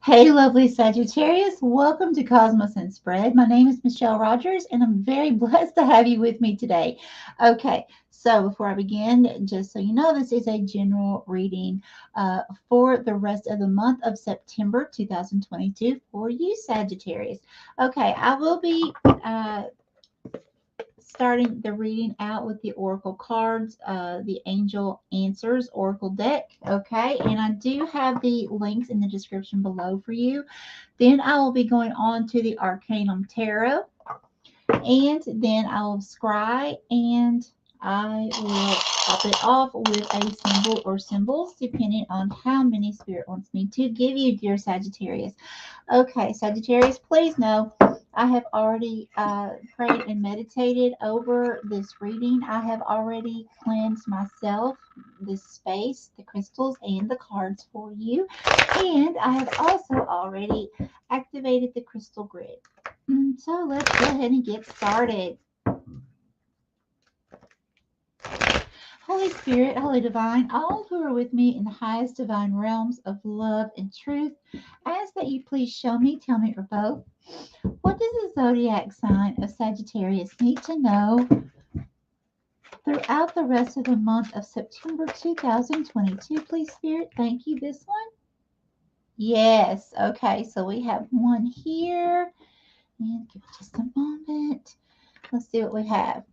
Hey, lovely Sagittarius. Welcome to Cosmos and Spread. My name is Michelle Rogers, and I'm very blessed to have you with me today. Okay, so before I begin, just so you know, this is a general reading for the rest of the month of September 2022 for you, Sagittarius. Okay, I will be starting the reading out with the oracle cards, the angel answers oracle deck. Okay, and I do have the links in the description below for you. Then I will be going on to the arcanum tarot, and then I'll scry, and I will top it off with a symbol or symbols depending on how many spirit wants me to give you, dear Sagittarius. Okay, Sagittarius, please know I have already prayed and meditated over this reading. I have already cleansed myself, this space, the crystals, and the cards for you. And I have also already activated the crystal grid. So let's go ahead and get started. Holy Spirit, Holy Divine, all who are with me in the highest divine realms of love and truth, ask that you please show me, tell me, or both, what does the zodiac sign of Sagittarius need to know throughout the rest of the month of September 2022? Please, Spirit, thank you. This one? Yes. Okay, so we have one here. And give it just a moment. Let's see what we have.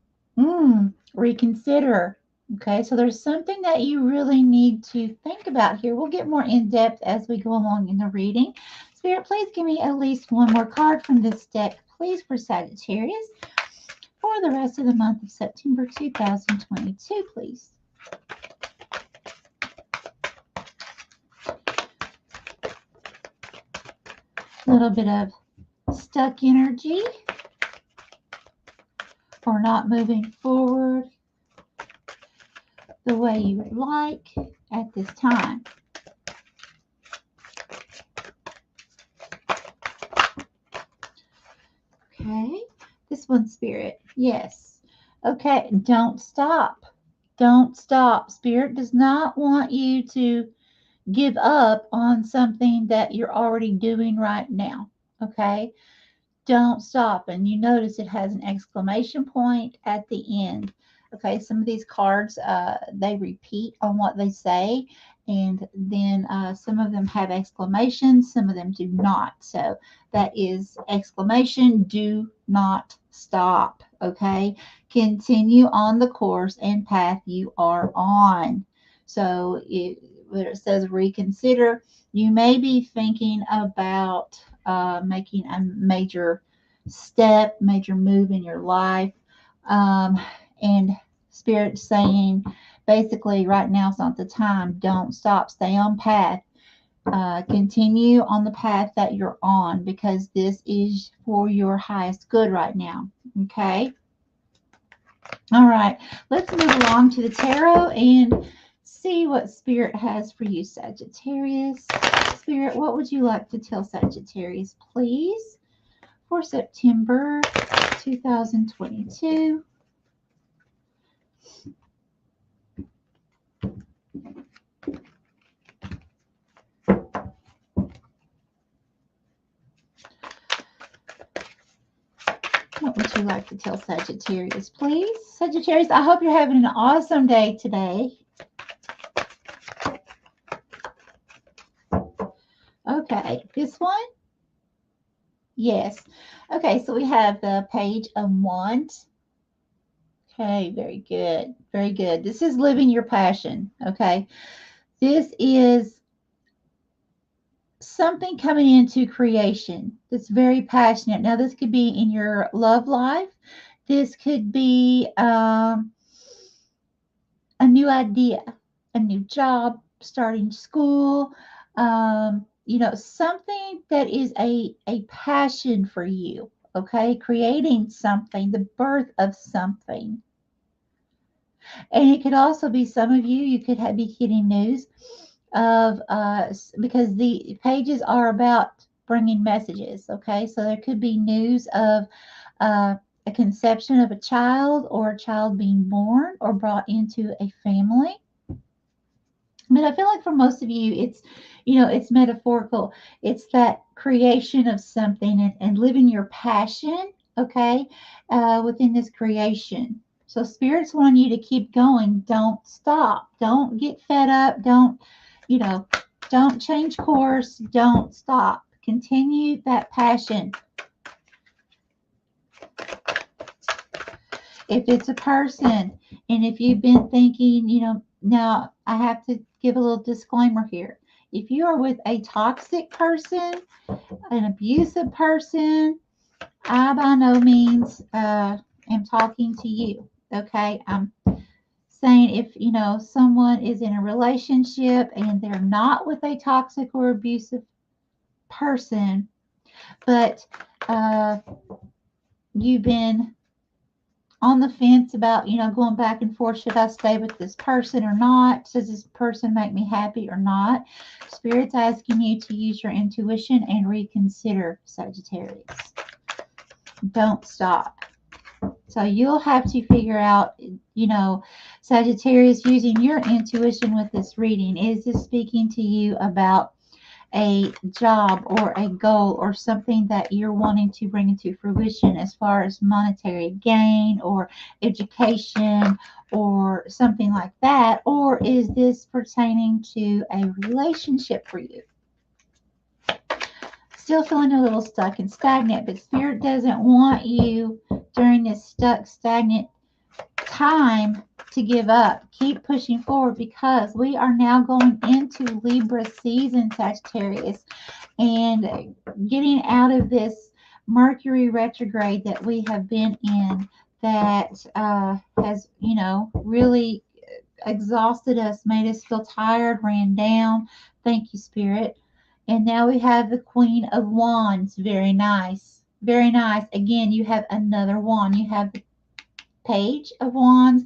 Reconsider. Okay, so there's something that you really need to think about here. We'll get more in depth as we go along in the reading. Spirit, please give me at least one more card from this deck, please, for Sagittarius for the rest of the month of September 2022, please. A little bit of stuck energy or not moving forward the way you would like at this time. Okay, this one, Spirit. Yes. Okay, don't stop. Don't stop. Spirit does not want you to give up on something that you're already doing right now. Okay, don't stop. And you notice it has an exclamation point at the end. Okay, some of these cards, they repeat on what they say, and then some of them have exclamations, some of them do not. So that is exclamation, do not stop. Okay, continue on the course and path you are on. So where it says reconsider, you may be thinking about making a major step, major move in your life. And Spirit saying, basically, right now is not the time. Don't stop. Stay on path. Continue on the path that you're on, because this is for your highest good right now. Okay. All right. Let's move along to the tarot and see what Spirit has for you, Sagittarius. Spirit, what would you like to tell Sagittarius, please, for September 2022? What would you like to tell Sagittarius, please? Sagittarius, I hope you're having an awesome day today. Okay, this one? Yes. Okay, so we have the Page of Wands. Okay, very good. Very good. This is living your passion. Okay. This is something coming into creation that's very passionate. Now, this could be in your love life. This could be a new idea, a new job, starting school, something that is a passion for you. Okay, creating something, the birth of something. And it could also be some of you could be getting news of because the pages are about bringing messages. Okay, so there could be news of a conception of a child, or a child being born or brought into a family. But And I feel like for most of you, it's, it's metaphorical. It's that creation of something and living your passion, okay, within this creation. So spirits want you to keep going. Don't stop. Don't get fed up. You know, don't change course. Don't stop. Continue that passion. If it's a person, and if you've been thinking, now I have to give a little disclaimer here. If you are with a toxic person, an abusive person, I by no means am talking to you. Okay, I'm saying if someone is in a relationship and they're not with a toxic or abusive person, but you've been on the fence about, going back and forth, should I stay with this person or not? Does this person make me happy or not? Spirit's asking you to use your intuition and reconsider, Sagittarius. Don't stop. So you'll have to figure out, Sagittarius, using your intuition with this reading, is this speaking to you about a job or a goal or something that you're wanting to bring into fruition as far as monetary gain or education or something like that? Or is this pertaining to a relationship for you? Still feeling a little stuck and stagnant, but Spirit doesn't want you during this stuck, stagnant time to give up. Keep pushing forward, because we are now going into Libra season, Sagittarius, and getting out of this Mercury retrograde that we have been in, that has, really exhausted us, made us feel tired, ran down. Thank you, Spirit. And now we have the Queen of Wands. Very nice. Very nice. Again, you have another wand. You have the Page of Wands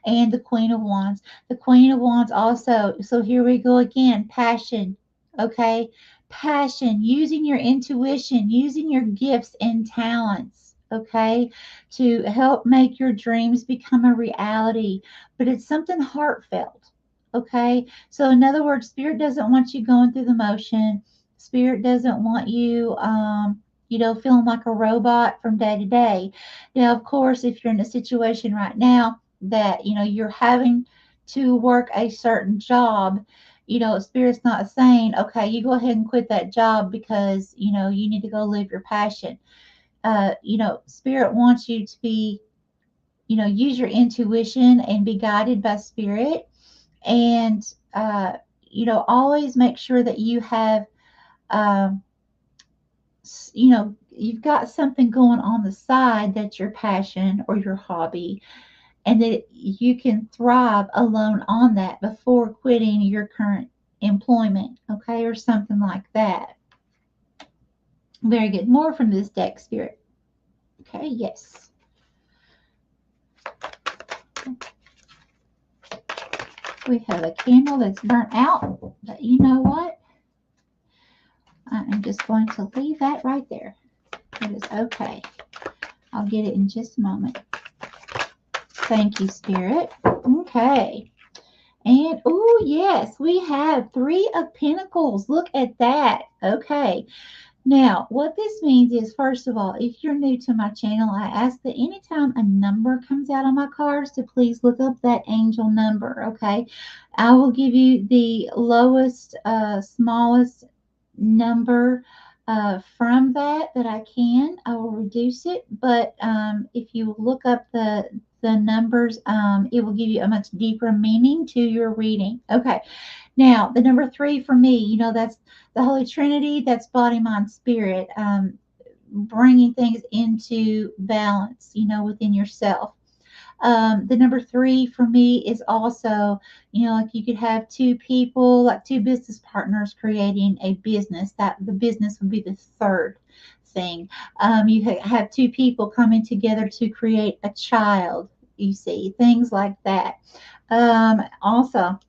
and the Queen of Wands. The Queen of Wands also. So here we go again. Passion. Okay. Passion. Using your intuition, using your gifts and talents. Okay. To help make your dreams become a reality. But it's something heartfelt. Okay. So in other words, Spirit doesn't want you going through the motion. Spirit doesn't want you, feeling like a robot from day to day. Now, of course, if you're in a situation right now that, you're having to work a certain job, Spirit's not saying, okay, you go ahead and quit that job because, you need to go live your passion. Spirit wants you to be, use your intuition and be guided by Spirit. And, always make sure that you have, you've got something going on the side that's your passion or your hobby, and that you can thrive alone on that before quitting your current employment, okay, or something like that. Very good. More from this deck, Spirit. Okay, yes. We have a candle that's burnt out, but you know what? I'm just going to leave that right there. It is okay. I'll get it in just a moment. Thank you, Spirit. Okay. And, oh, yes, we have 3 of Pentacles. Look at that. Okay. Now, what this means is, first of all, if you're new to my channel, I ask that anytime a number comes out on my cards to please look up that angel number, okay? I will give you the lowest, smallest number from that I can. I will reduce it, but if you look up the numbers, it will give you a much deeper meaning to your reading. Okay. Now, the number 3 for me, that's the Holy Trinity. That's body, mind, spirit, bringing things into balance, within yourself. The number 3 for me is also, like you could have 2 people, like 2 business partners creating a business. That the business would be the 3rd thing. You have 2 people coming together to create a child. You see, things like that. Also,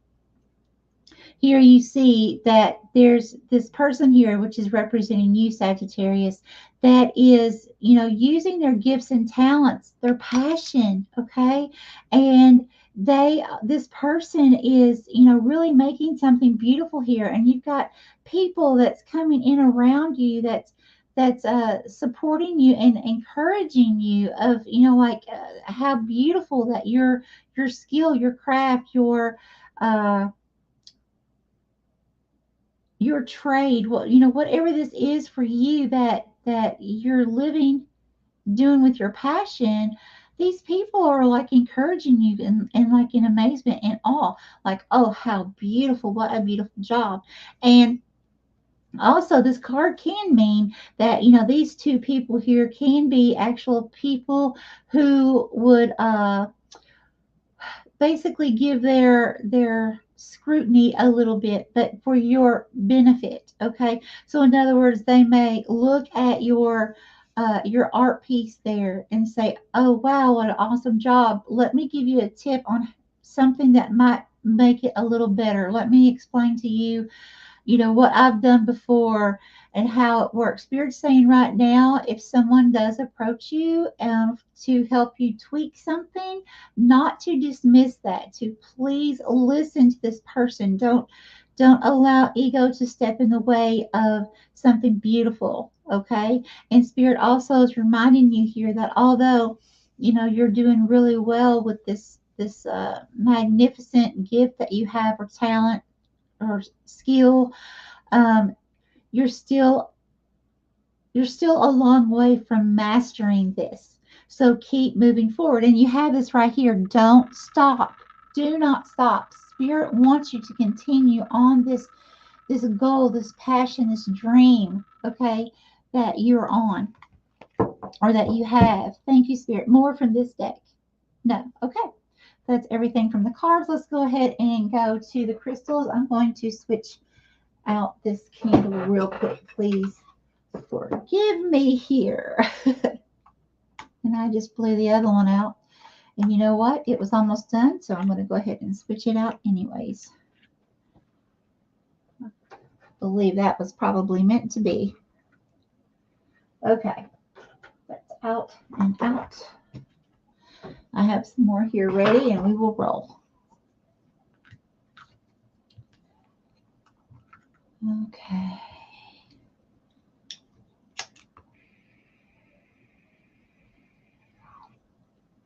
here you see that there's this person here, which is representing you, Sagittarius, that is, using their gifts and talents, their passion, okay? And this person is, really making something beautiful here, and you've got people that's coming in around you that's supporting you and encouraging you of, like, how beautiful that your skill, your craft, uh your trade, well, whatever this is for you that you're living, doing with your passion. These people are like encouraging you and like in amazement and awe, like, oh, how beautiful, what a beautiful job. And also, this card can mean that, these two people here can be actual people who would basically give their scrutiny a little bit, but for your benefit. Okay, so in other words, they may look at your art piece there and say, oh wow, what an awesome job, let me give you a tip on something that might make it a little better, let me explain to you, what I've done before and how it works. Spirit's saying right now, if someone does approach you to help you tweak something, not to dismiss that, to please listen to this person. Don't allow ego to step in the way of something beautiful. Okay. And Spirit also is reminding you here that although, you're doing really well with this magnificent gift that you have, or talent, or skill, um, you're still you're still a long way from mastering this. So keep moving forward. And you have this right here. Don't stop. Do not stop. Spirit wants you to continue on this goal, this passion, this dream, okay, that you're on, or that you have. Thank you, Spirit. More from this deck. No. Okay. That's everything from the cards. Let's go ahead and go to the crystals. I'm going to switch out this candle real quick, please. Forgive me here. And I just blew the other one out. And you know what? It was almost done, so I'm going to go ahead and switch it out anyways. I believe that was probably meant to be. Okay. That's out and out. I have some more here ready, and we will roll. Okay.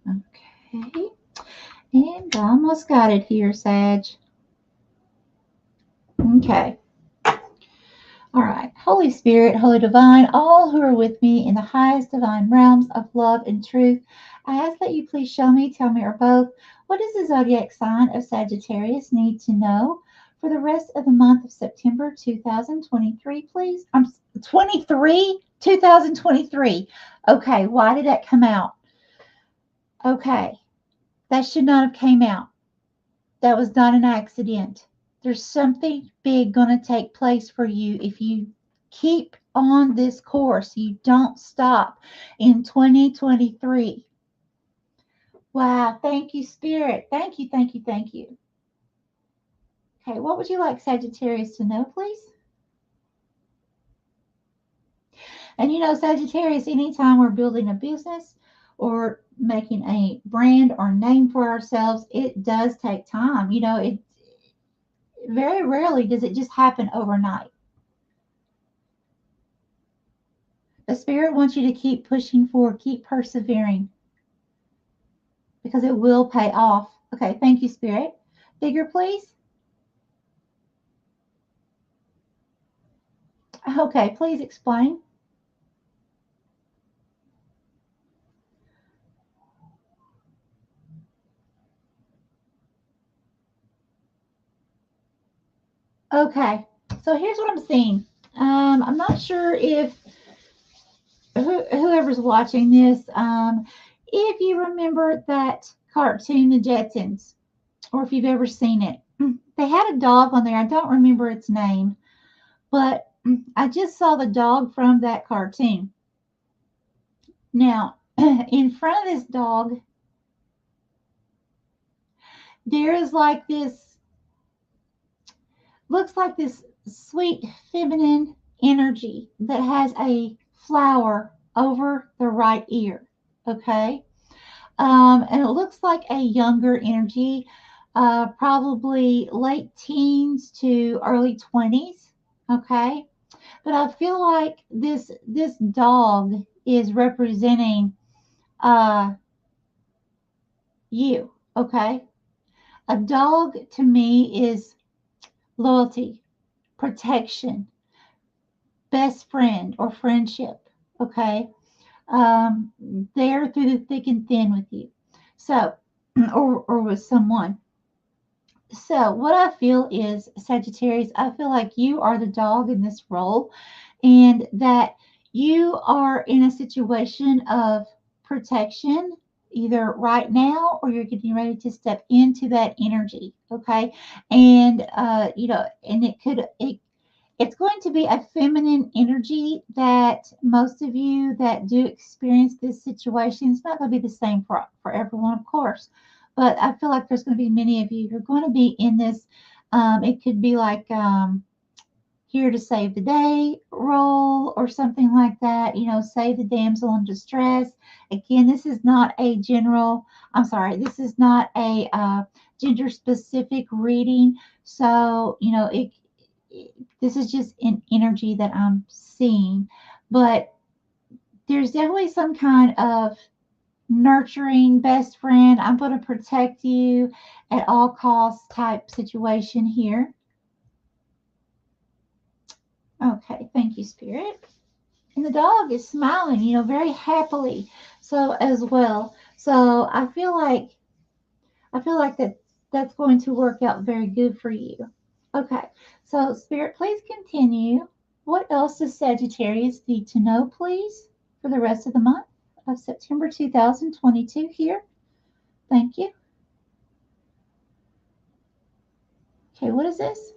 Okay. And I almost got it here, Sag. Okay. All right. Holy Spirit, Holy Divine, all who are with me in the highest divine realms of love and truth, I ask that you please show me, tell me, or both, what does the zodiac sign of Sagittarius need to know for the rest of the month of September 2023, please? 23? 2023. Okay. Why did that come out? Okay. That should not have came out. That was not an accident. There's something big going to take place for you if you keep on this course. You don't stop in 2023. Wow. Thank you, Spirit. Thank you, thank you, thank you. Okay, what would you like Sagittarius to know, please? And Sagittarius, anytime we're building a business or making a brand or name for ourselves, it does take time. It very rarely does it just happen overnight. The Spirit wants you to keep pushing forward, keep persevering, because it will pay off. Okay, thank you, Spirit. Figure, please. Okay, please explain. Okay, so here's what I'm seeing. I'm not sure if whoever's watching this, if you remember that cartoon, The Jetsons, or if you've ever seen it. They had a dog on there. I don't remember its name, but I just saw the dog from that cartoon. Now, in front of this dog, there is like this, looks like this sweet feminine energy that has a flower over the right ear. Okay. And it looks like a younger energy, probably late teens to early 20s. Okay. But I feel like this dog is representing uh you. Okay. A dog to me is loyalty, protection, best friend or friendship. Okay. Um, there through the thick and thin with you. So, or with someone. So, what I feel is, Sagittarius, I feel like you are the dog in this role, and that you are in a situation of protection, either right now or you're getting ready to step into that energy. Okay. And, and it's going to be a feminine energy that most of you that do experience this situation, it's not going to be the same for everyone, of course. But I feel like there's going to be many of you who are going to be in this. It could be like here to save the day role or something like that, save the damsel in distress. Again, this is not a this is not a gender specific reading. So, this is just an energy that I'm seeing. But there's definitely some kind of nurturing best friend, I'm going to protect you at all costs type situation here. Okay, thank you, Spirit. And the dog is smiling, very happily. So as well. So I feel like that's going to work out very good for you. Okay. So Spirit, please continue. What else does Sagittarius need to know, please, for the rest of the month of September 2022 here? Thank you. Okay, what is this?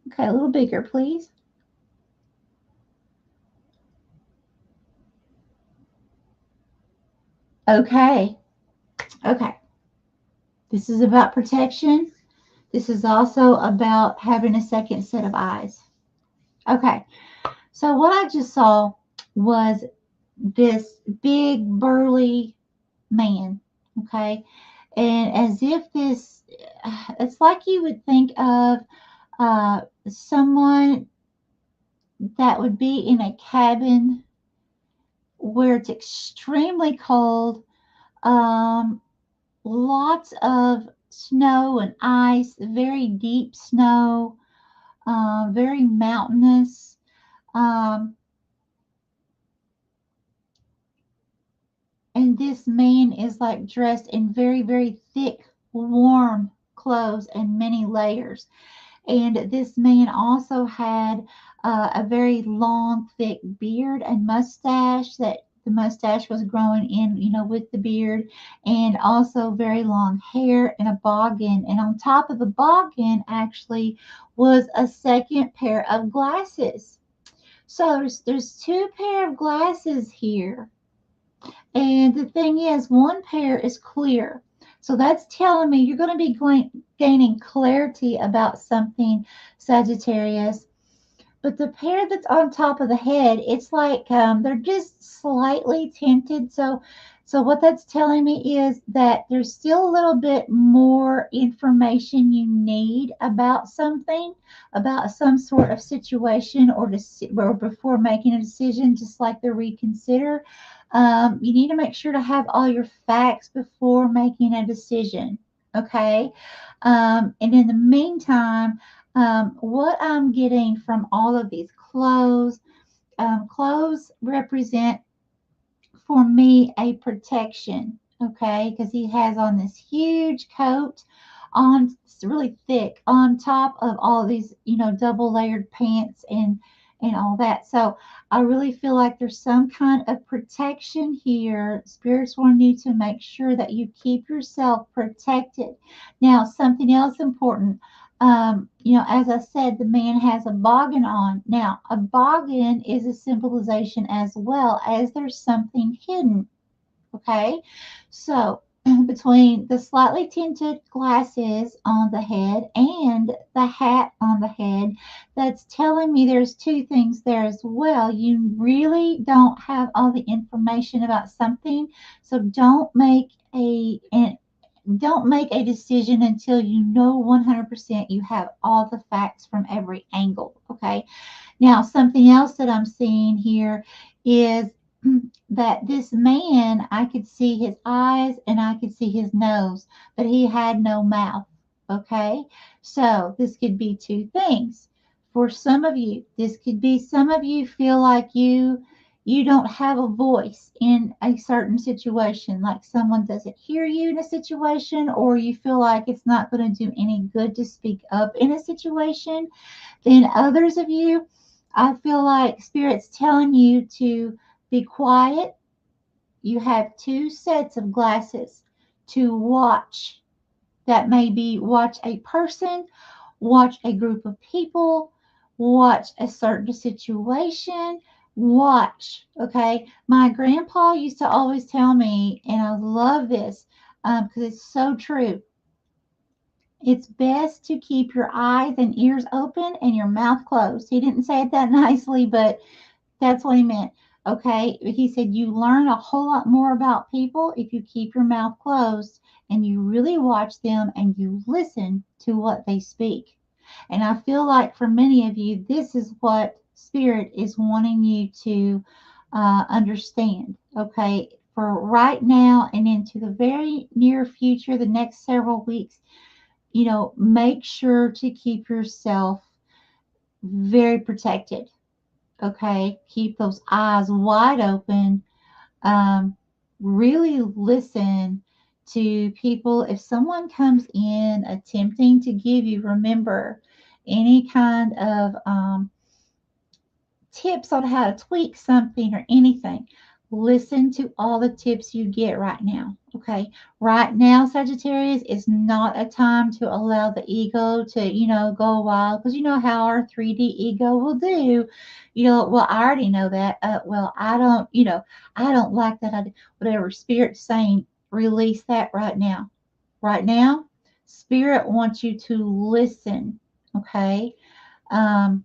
Okay, a little bigger, please. Okay. Okay. This is about protection. This is also about having a second set of eyes. Okay. So what I just saw was this big burly man. Okay. And as if it's like you would think of someone that would be in a cabin where it's extremely cold, um, lots of snow and ice, very deep snow, very mountainous. Um, and this man is like dressed in very, very thick, warm clothes and many layers. And this man also had a very long, thick beard and mustache that the mustache was growing in, with the beard, and also very long hair and a boggin. And on top of the boggin, actually, was a second pair of glasses. So there's two pair of glasses here. And the thing is, one pair is clear. So that's telling me you're going to be gaining clarity about something, Sagittarius. But the pair that's on top of the head, it's like they're just slightly tinted. So what that's telling me is that there's still a little bit more information you need about something, about some sort of situation, or before making a decision, just like the reconsider. You need to make sure to have all your facts before making a decision. Okay. And in the meantime, what I'm getting from all of these clothes represent for me a protection. Okay. Because he has on this huge coat on, it's really thick, on top of all these, double layered pants and all that. So I really feel like there's some kind of protection here. Spirits want you to make sure that you keep yourself protected. Now, something else important. As I said, the man has a boggin on. Now, a boggin is a symbolization as well as there's something hidden. Okay, so between the slightly tinted glasses on the head and the hat on the head, that's telling me there's two things there as well. You really don't have all the information about something, so don't make a decision until you know 100% you have all the facts from every angle. Okay. Now, something else that I'm seeing here is that this man, I could see his eyes and I could see his nose, but he had no mouth. Okay. So this could be two things. For some of you, this could be some of you feel like you don't have a voice in a certain situation, like someone doesn't hear you in a situation, or you feel like it's not going to do any good to speak up in a situation. Then others of you, I feel like Spirit's telling you to be quiet. You have two sets of glasses to watch. That may be watch a person, watch a group of people, watch a certain situation, watch. Okay. My grandpa used to always tell me, and I love this because it's so true. It's best to keep your eyes and ears open and your mouth closed. He didn't say it that nicely, but that's what he meant. Okay. He said you learn a whole lot more about people if you keep your mouth closed and you really watch them and you listen to what they speak. And I feel like for many of you, this is what Spirit is wanting you to understand. Okay. For right now and into the very near future, the next several weeks, make sure to keep yourself very protected. Okay. Keep those eyes wide open. Really listen to people. If someone comes in attempting to give you, remember, any kind of tips on how to tweak something or anything, listen to all the tips you get right now. Okay. Right now, Sagittarius is not a time to allow the ego to, go wild, because you know how our 3D ego will do. Well, I already know that. Well, I don't like that idea. Whatever Spirit's saying, release that right now. Right now, Spirit wants you to listen. Okay. Um,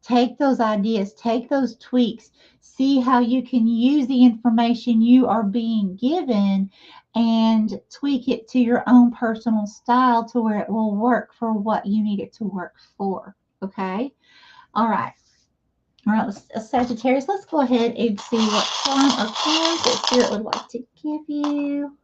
Take those ideas, take those tweaks, see how you can use the information you are being given and tweak it to your own personal style to where it will work for what you need it to work for. Okay. All right. All right, Sagittarius, let's go ahead and see what charm or cards that Spirit would like to give you.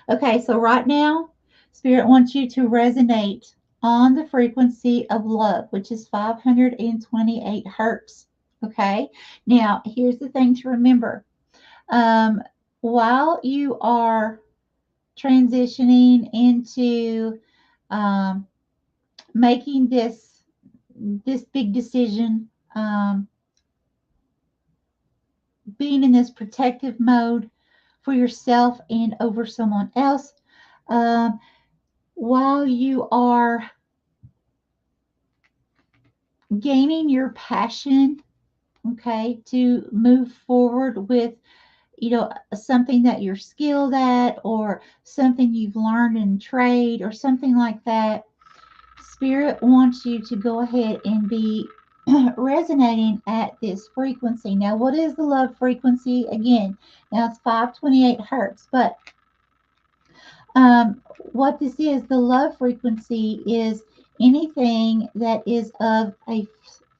Okay, so right now, Spirit wants you to resonate on the frequency of love, which is 528 hertz. Okay, now here's the thing to remember. Um, while you are transitioning into um, making this big decision, being in this protective mode for yourself and over someone else, um, while you are gaining your passion, okay, to move forward with, something that you're skilled at or something you've learned in trade or something like that, Spirit wants you to go ahead and be resonating at this frequency. Now, what is the love frequency? Again, now it's 528 hertz, but what this is, the love frequency is anything that is of a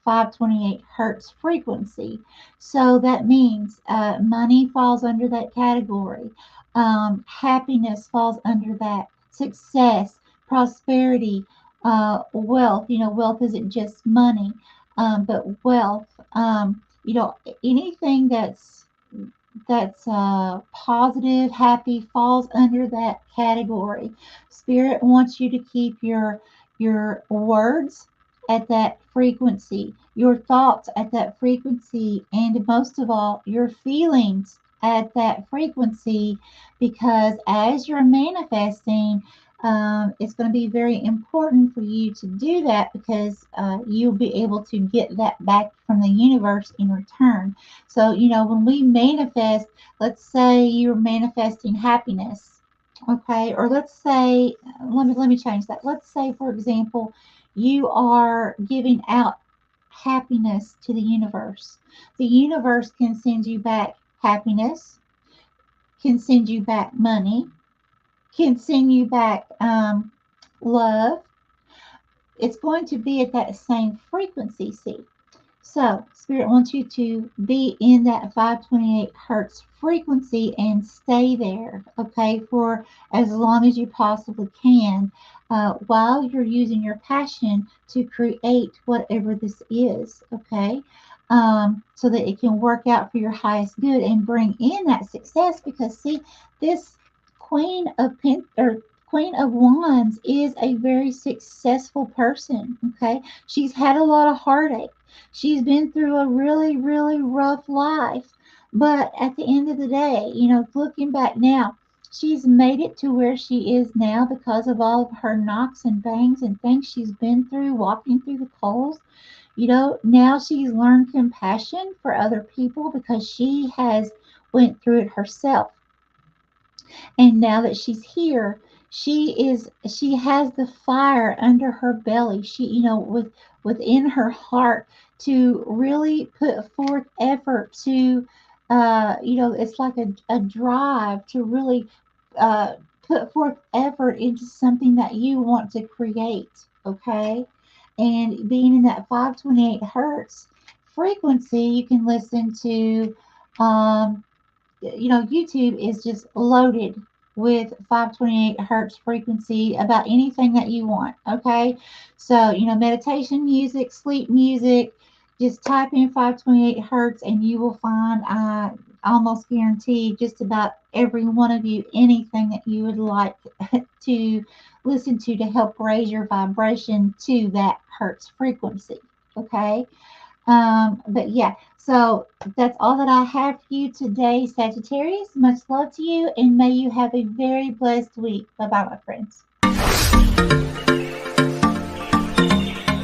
528 hertz frequency. So that means money falls under that category. Happiness falls under that. Success, prosperity, wealth. Wealth isn't just money, but wealth. Anything that's positive, happy falls under that category. Spirit wants you to keep your words at that frequency, your thoughts at that frequency, and most of all, your feelings at that frequency, because as you're manifesting, It's going to be very important for you to do that because you'll be able to get that back from the universe in return. So, when we manifest, let's say you're manifesting happiness, okay? Or let's say, let me change that. Let's say, for example, you are giving out happiness to the universe. The universe can send you back happiness, can send you back money, can send you back love. It's going to be at that same frequency, see. So, Spirit wants you to be in that 528 hertz frequency and stay there, okay, for as long as you possibly can, while you're using your passion to create whatever this is, okay, so that it can work out for your highest good and bring in that success. Because, see, this Queen of Queen of Wands is a very successful person, okay? She's had a lot of heartache. She's been through a really, really rough life. But at the end of the day, looking back now, she's made it to where she is now because of all of her knocks and bangs and things she's been through, walking through the coals. Now she's learned compassion for other people because she has went through it herself. And now that she's here, she has the fire under her belly. She, within her heart to really put forth effort to, it's like a drive to really put forth effort into something that you want to create. Okay. And being in that 528 hertz frequency, you can listen to, YouTube is just loaded with 528 hertz frequency about anything that you want. Okay. So, meditation music, sleep music, just type in 528 hertz and you will find, I almost guarantee, just about every one of you anything that you would like to listen to help raise your vibration to that hertz frequency. Okay. But yeah, so that's all that I have for you today, Sagittarius. Much love to you, and may you have a very blessed week. Bye bye, my friends.